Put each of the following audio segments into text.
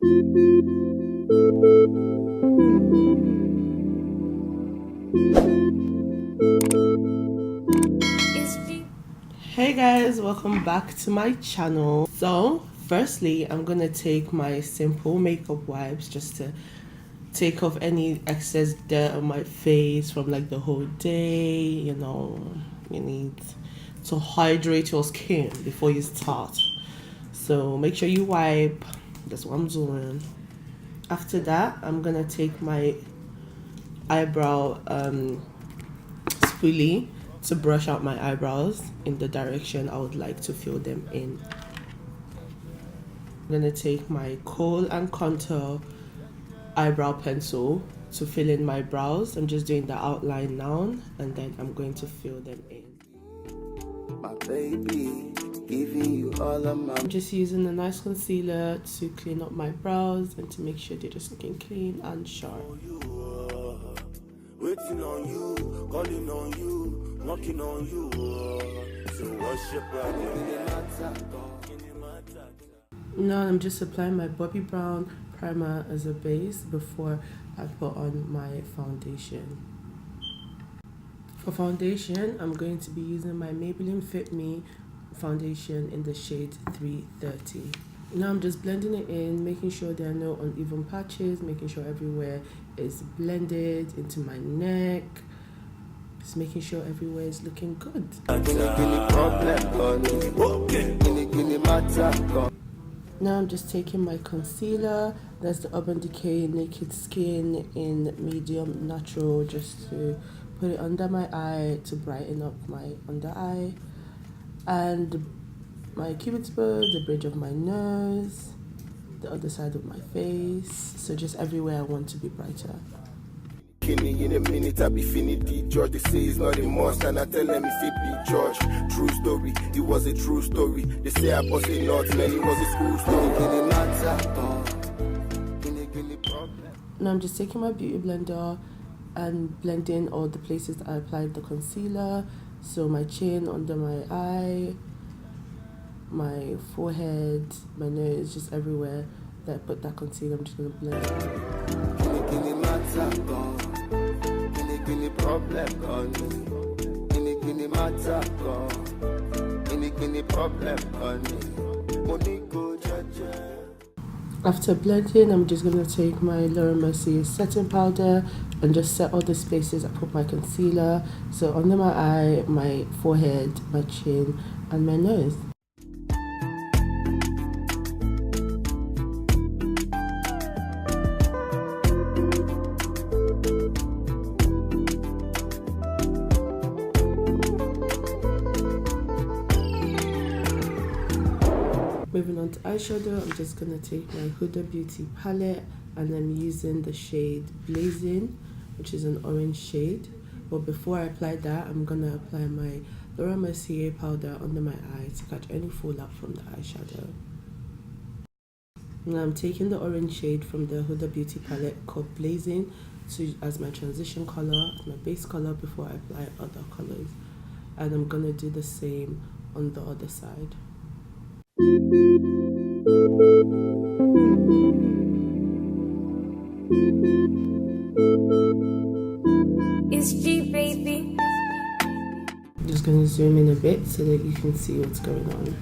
Hey guys, welcome back to my channel. So firstly, I'm gonna take my simple makeup wipes just to take off any excess dirt on my face from like the whole day. You know, you need to hydrate your skin before you start, so make sure you wipe. That's what I'm doing. After that, I'm gonna take my eyebrow spoolie to brush out my eyebrows in the direction I would like to fill them in. I'm gonna take my kohl and contour eyebrow pencil to fill in my brows. I'm just doing the outline now, and then I'm going to fill them in. My baby, giving you all of my... I'm just using a nice concealer to clean up my brows and to make sure they're just looking clean and sharp. Waiting on you, calling on you, knocking on you. So what's your problem? Now I'm just applying my Bobbi Brown primer as a base before I put on my foundation. For foundation, I'm going to be using my Maybelline Fit Me foundation in the shade 330. Now I'm just blending it in, making sure there are no uneven patches, making sure everywhere is blended into my neck. Just making sure everywhere is looking good. Now I'm just taking my concealer, that's the Urban Decay Naked Skin in medium natural, just to put it under my eye to brighten up my under eye. And my cupid's bow, the bridge of my nose, the other side of my face, so just everywhere I want to be brighter. KINI in a minute, I be finity. George, they say it's not a must, and I tell them if it be George. True story, it was a true story. They say I bust a lot, man, it was a school story. Now I'm just taking my beauty blender and blending all the places that I applied the concealer. So my chin, under my eye, my forehead, my nose, just everywhere that I put that concealer, I'm just gonna blend it. After blending, I'm just gonna take my Laura Mercier setting powder and just set all the spaces I put my concealer. So under my eye, my forehead, my chin, and my nose. Moving on to eyeshadow, I'm just going to take my Huda Beauty palette, and I'm using the shade Blazing, which is an orange shade. But before I apply that, I'm going to apply my Laura Mercier powder under my eye to catch any fallout from the eyeshadow. Now I'm taking the orange shade from the Huda Beauty palette called Blazing as my transition color, as my base color before I apply other colors. And I'm going to do the same on the other side. It's G, baby. Just gonna zoom in a bit so that you can see what's going on.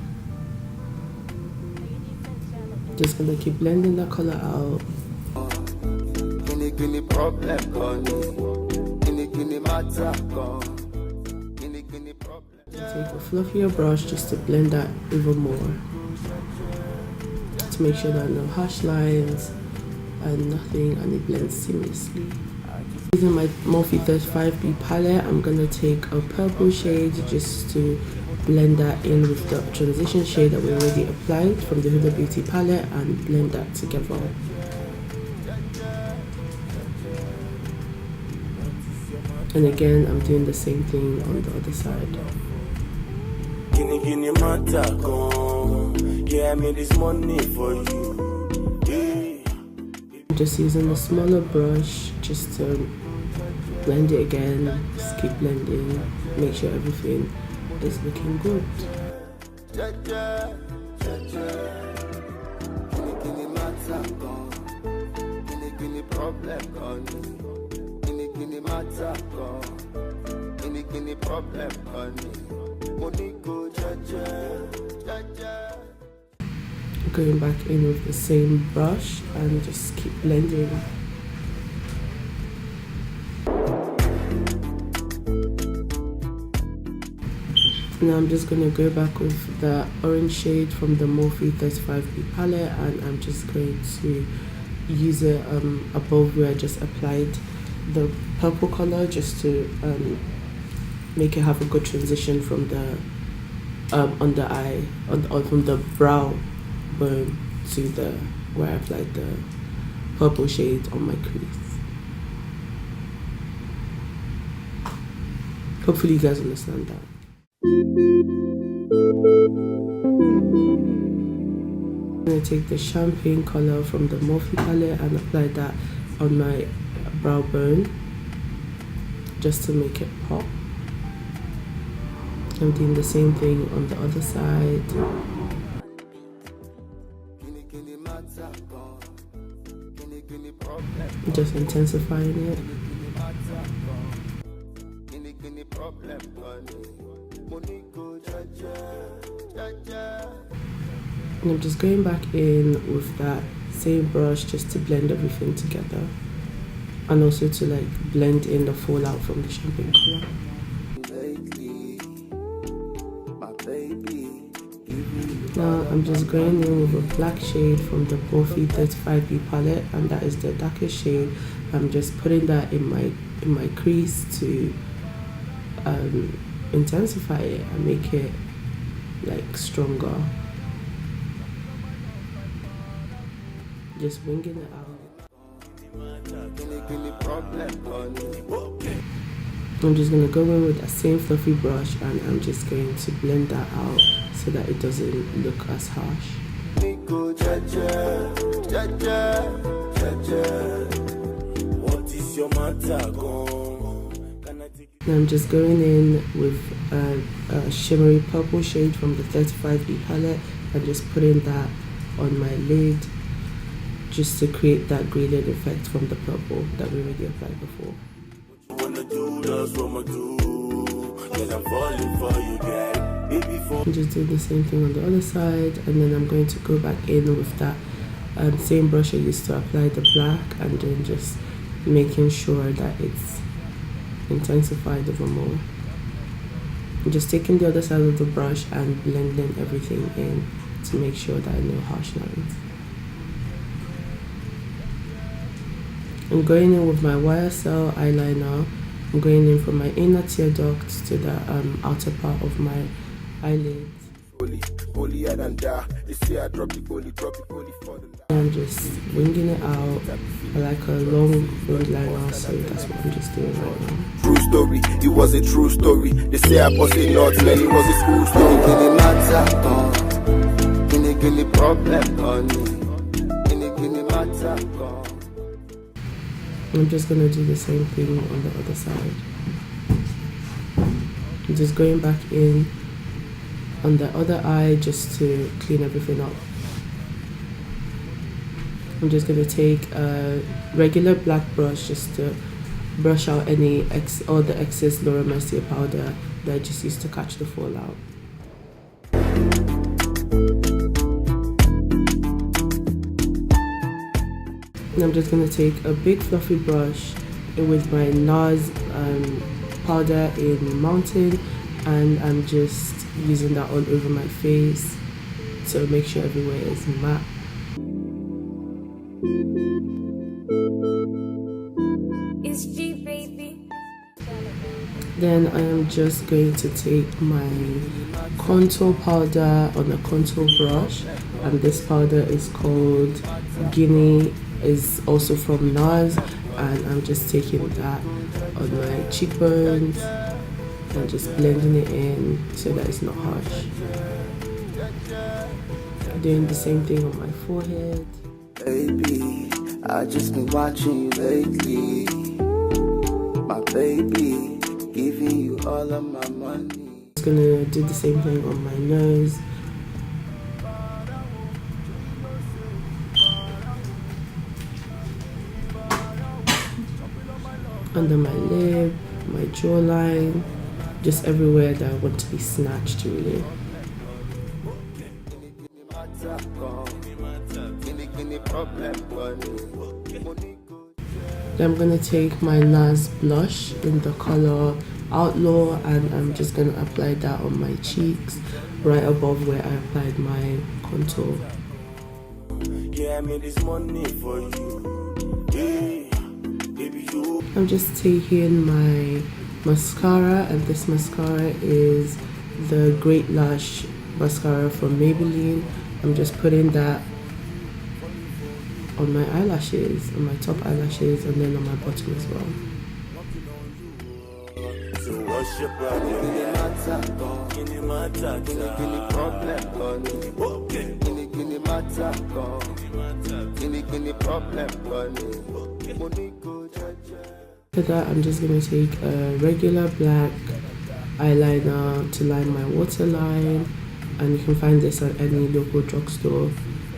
Just gonna keep blending the color out. Take a fluffier brush just to blend that even more, to make sure there are no harsh lines and nothing, and it blends seamlessly. Using my Morphe 35B palette, I'm gonna take a purple shade just to blend that in with the transition shade that we already applied from the Huda Beauty palette and blend that together. And again, I'm doing the same thing on the other side. Yeah, I made this money for you. I'm just using the smaller brush just to blend it again. Just keep blending, make sure everything is looking good. problem honey. Kini matter gone. Kini problem honey. Moniko jaja. Going back in with the same brush and just keep blending. Now I'm just going to go back with the orange shade from the Morphe 35B palette, and I'm just going to use it above where I just applied the purple color, just to make it have a good transition from the under eye, or from the brow bone to the where I applied the purple shade on my crease. Hopefully you guys understand that. I'm going to take the champagne color from the Morphe palette and apply that on my brow bone just to make it pop. I'm doing the same thing on the other side. Just intensifying it. And I'm just going back in with that same brush just to blend everything together, and also to like blend in the fallout from the champagne color. Now I'm just going in with a black shade from the Morphe 35B palette, and that is the darkest shade. I'm just putting that in my crease to intensify it and make it like stronger. Just winging it out. I'm just going to go in with that same fluffy brush, and I'm just going to blend that out so that it doesn't look as harsh. What is your matter? Now I'm just going in with a shimmery purple shade from the 35B palette and just putting that on my lid just to create that gradient effect from the purple that we already applied before. I'm just doing the same thing on the other side, and then I'm going to go back in with that same brush I used to apply the black, and then just making sure that it's intensified even more. I'm just taking the other side of the brush and blending everything in to make sure that I know harsh lines. I'm going in with my YSL eyeliner. I'm going in from my inner tear duct to the outer part of my eyelids. I'm just winging it out like a long wing liner, so that's what I'm just doing right now. True story, it was a true story. They say I was a lot, man, it was a school story. Kini problem, kini matter. I'm just going to do the same thing on the other side. I'm just going back in on the other eye just to clean everything up. I'm just going to take a regular black brush just to brush out all the excess Laura Mercier powder that I just used to catch the fallout. And I'm just going to take a big fluffy brush with my NARS powder in Mountain, and I'm just using that all over my face to make sure everywhere is matte. It's G, baby. Then I am just going to take my contour powder on a contour brush, and this powder is called KINI, is also from NARS, and I'm just taking that on my cheekbones and just blending it in so that it's not harsh. Doing the same thing on my forehead. Baby, I just been watching you lately. My baby, giving you all of my money. Just gonna do the same thing on my nose. under my lip, my jawline, just everywhere that I want to be snatched really. Then I'm going to take my NARS blush in the color Outlaw, and I'm just going to apply that on my cheeks right above where I applied my contour. Yeah, I made this money for you. Hey, baby, you. I'm just taking my mascara, and this mascara is the Great Lash mascara from Maybelline. I'm just putting that on my eyelashes, on my top eyelashes, and then on my bottom as well. So what's your problem? After that, I'm just going to take a regular black eyeliner to line my waterline, and you can find this at any local drugstore,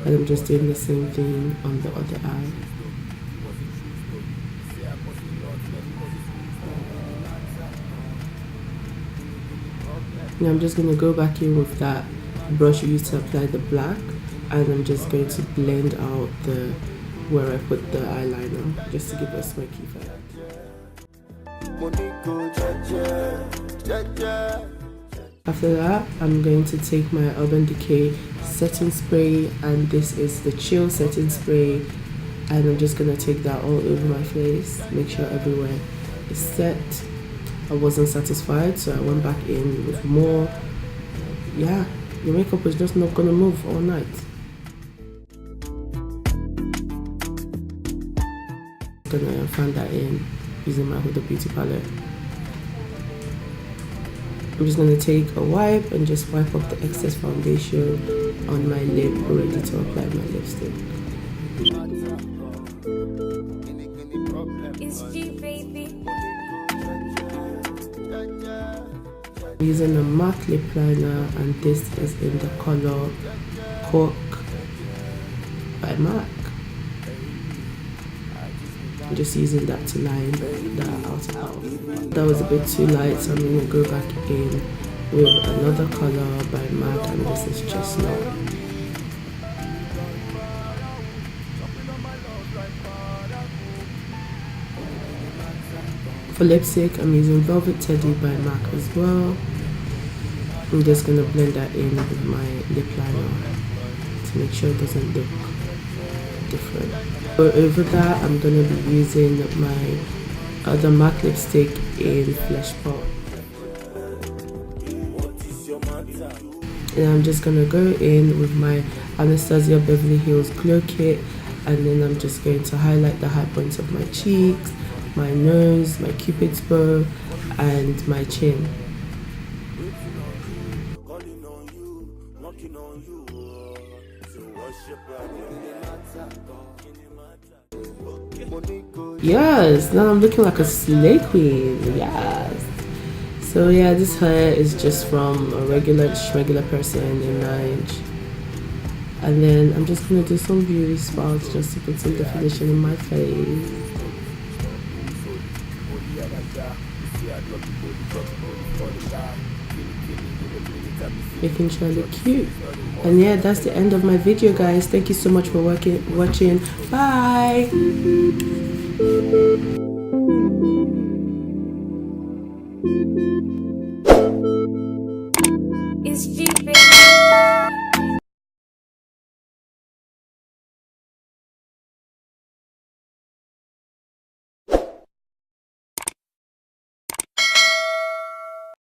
and I'm just doing the same thing on the other eye. Now I'm just going to go back in with that brush used to apply the black, and I'm just going to blend out the where I put the eyeliner, just to give a smoky effect. After that, I'm going to take my Urban Decay setting spray, and this is the Chill setting spray, and I'm just going to take that all over my face, make sure everywhere is set. I wasn't satisfied, so I went back in with more. Yeah, your makeup is just not going to move all night. I'm going to fan that in using my Huda Beauty palette. I'm just going to take a wipe and just wipe up the excess foundation on my lip, ready to apply my lipstick. It's G, baby. I'm using a MAC lip liner, and this is in the color Cork by MAC. I'm just using that to line the outer half. That was a bit too light, so I'm going to go back in with another color by MAC, and this is Chestnut. For lipstick, I'm using Velvet Teddy by MAC as well. I'm just going to blend that in with my lip liner to make sure it doesn't look different. Over that, I'm going to be using my other MAC lipstick in Flesh Pop. And I'm just going to go in with my Anastasia Beverly Hills Glow Kit, and then I'm just going to highlight the high points of my cheeks, my nose, my cupid's bow, and my chin. Yes, now I'm looking like a slay queen. Yes. So yeah, this hair is just from a regular person in Nigeria. And then I'm just gonna do some beauty spots just to put some definition in my face. Making sure I look cute. And yeah, that's the end of my video, guys. Thank you so much for watching. Bye. It's G, baby.